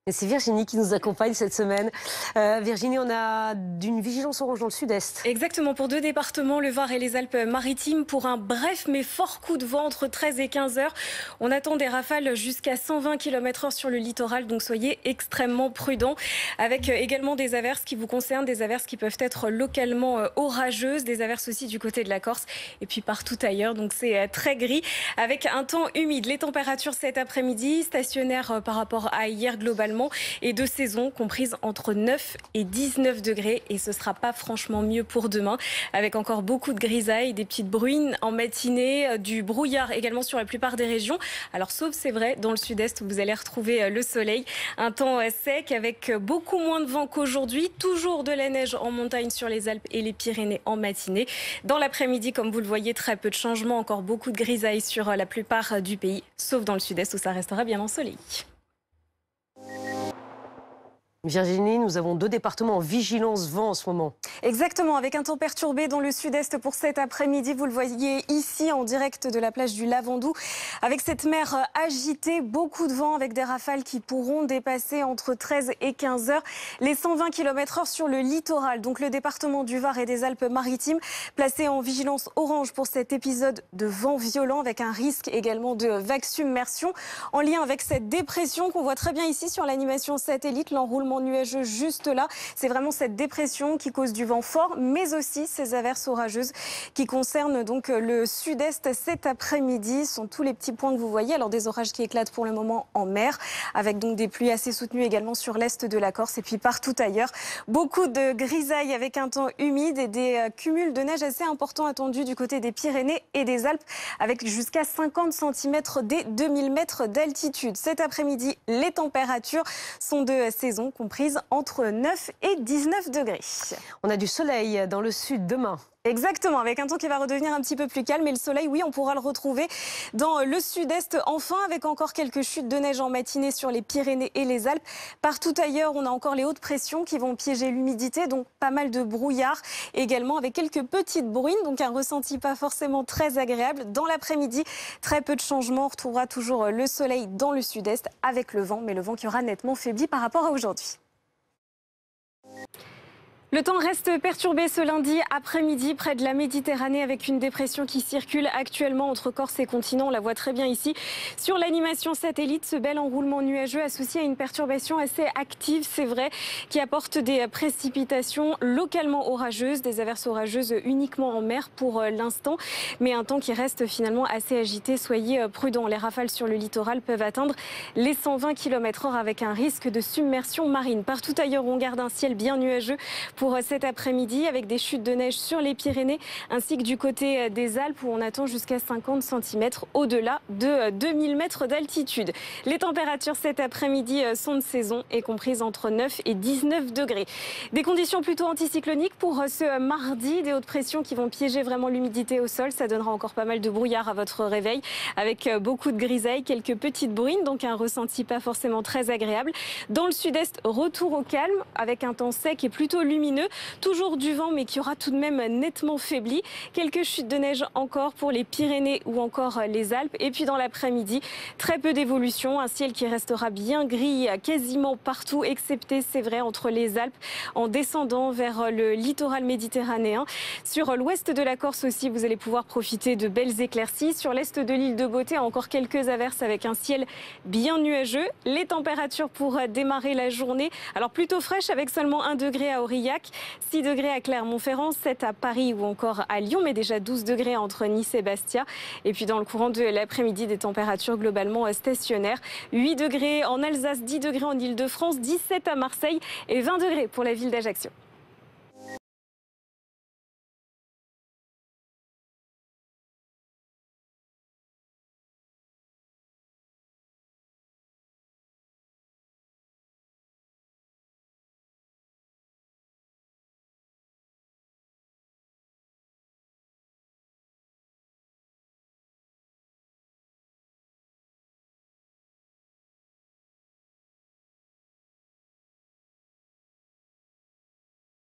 Et c'est Virginie qui nous accompagne cette semaine. Virginie, on a d'une vigilance orange dans le sud-est. Exactement, pour deux départements, le Var et les Alpes-Maritimes, pour un bref mais fort coup de vent entre 13 et 15 heures. On attend des rafales jusqu'à 120 km/h sur le littoral, donc soyez extrêmement prudents. Avec également des averses qui vous concernent, des averses qui peuvent être localement orageuses, des averses aussi du côté de la Corse et puis partout ailleurs. Donc c'est très gris avec un temps humide. Les températures cet après-midi, stationnaires par rapport à hier globalement, et de saison comprises entre 9 et 19 degrés. Et ce ne sera pas franchement mieux pour demain, avec encore beaucoup de grisailles, des petites bruines en matinée, du brouillard également sur la plupart des régions. Alors sauf c'est vrai dans le sud-est où vous allez retrouver le soleil, un temps sec avec beaucoup moins de vent qu'aujourd'hui, toujours de la neige en montagne sur les Alpes et les Pyrénées en matinée. Dans l'après-midi, comme vous le voyez, très peu de changements, encore beaucoup de grisailles sur la plupart du pays, sauf dans le sud-est où ça restera bien ensoleillé. Virginie, nous avons deux départements en vigilance vent en ce moment. Exactement, avec un temps perturbé dans le sud-est pour cet après-midi. Vous le voyez ici en direct de la plage du Lavandou. Avec cette mer agitée, beaucoup de vent avec des rafales qui pourront dépasser entre 13 et 15 heures les 120 km/h sur le littoral. Donc le département du Var et des Alpes-Maritimes placé en vigilance orange pour cet épisode de vent violent avec un risque également de vague submersion en lien avec cette dépression qu'on voit très bien ici sur l'animation satellite, l'enroulement nuageux juste là. C'est vraiment cette dépression qui cause du vent fort, mais aussi ces averses orageuses qui concernent donc le sud-est cet après-midi. Ce sont tous les petits points que vous voyez. Alors des orages qui éclatent pour le moment en mer, avec donc des pluies assez soutenues également sur l'est de la Corse et puis partout ailleurs. Beaucoup de grisailles avec un temps humide et des cumuls de neige assez importants attendus du côté des Pyrénées et des Alpes, avec jusqu'à 50 cm dès 2000 mètres d'altitude. Cet après-midi, les températures sont de saison, comprise entre 9 et 19 degrés. On a du soleil dans le sud demain. Exactement, avec un temps qui va redevenir un petit peu plus calme. Et le soleil, oui, on pourra le retrouver dans le sud-est enfin, avec encore quelques chutes de neige en matinée sur les Pyrénées et les Alpes. Partout ailleurs, on a encore les hautes pressions qui vont piéger l'humidité, donc pas mal de brouillard également, avec quelques petites bruines, donc un ressenti pas forcément très agréable. Dans l'après-midi, très peu de changements. On retrouvera toujours le soleil dans le sud-est avec le vent, mais le vent qui aura nettement faibli par rapport à aujourd'hui. Le temps reste perturbé ce lundi après-midi près de la Méditerranée avec une dépression qui circule actuellement entre Corse et continent. On la voit très bien ici sur l'animation satellite. Ce bel enroulement nuageux associé à une perturbation assez active, c'est vrai, qui apporte des précipitations localement orageuses, des averses orageuses uniquement en mer pour l'instant, mais un temps qui reste finalement assez agité. Soyez prudents. Les rafales sur le littoral peuvent atteindre les 120 km/h avec un risque de submersion marine. Partout ailleurs, on garde un ciel bien nuageux pour cet après-midi avec des chutes de neige sur les Pyrénées ainsi que du côté des Alpes où on attend jusqu'à 50 cm au-delà de 2000 mètres d'altitude. Les températures cet après-midi sont de saison et comprises entre 9 et 19 degrés. Des conditions plutôt anticycloniques pour ce mardi, des hautes pressions qui vont piéger vraiment l'humidité au sol. Ça donnera encore pas mal de brouillard à votre réveil avec beaucoup de grisailles, quelques petites bruines, donc un ressenti pas forcément très agréable. Dans le sud-est, retour au calme avec un temps sec et plutôt lumineux. Toujours du vent, mais qui aura tout de même nettement faibli. Quelques chutes de neige encore pour les Pyrénées ou encore les Alpes. Et puis dans l'après-midi, très peu d'évolution. Un ciel qui restera bien gris quasiment partout, excepté, c'est vrai, entre les Alpes, en descendant vers le littoral méditerranéen. Sur l'ouest de la Corse aussi, vous allez pouvoir profiter de belles éclaircies. Sur l'est de l'île de Beauté, encore quelques averses avec un ciel bien nuageux. Les températures pour démarrer la journée, alors plutôt fraîches avec seulement 1 degré à Aurillac. 6 degrés à Clermont-Ferrand, 7 à Paris ou encore à Lyon, mais déjà 12 degrés entre Nice et Bastia. Et puis dans le courant de l'après-midi, des températures globalement stationnaires. 8 degrés en Alsace, 10 degrés en Île-de-France, 17 à Marseille et 20 degrés pour la ville d'Ajaccio.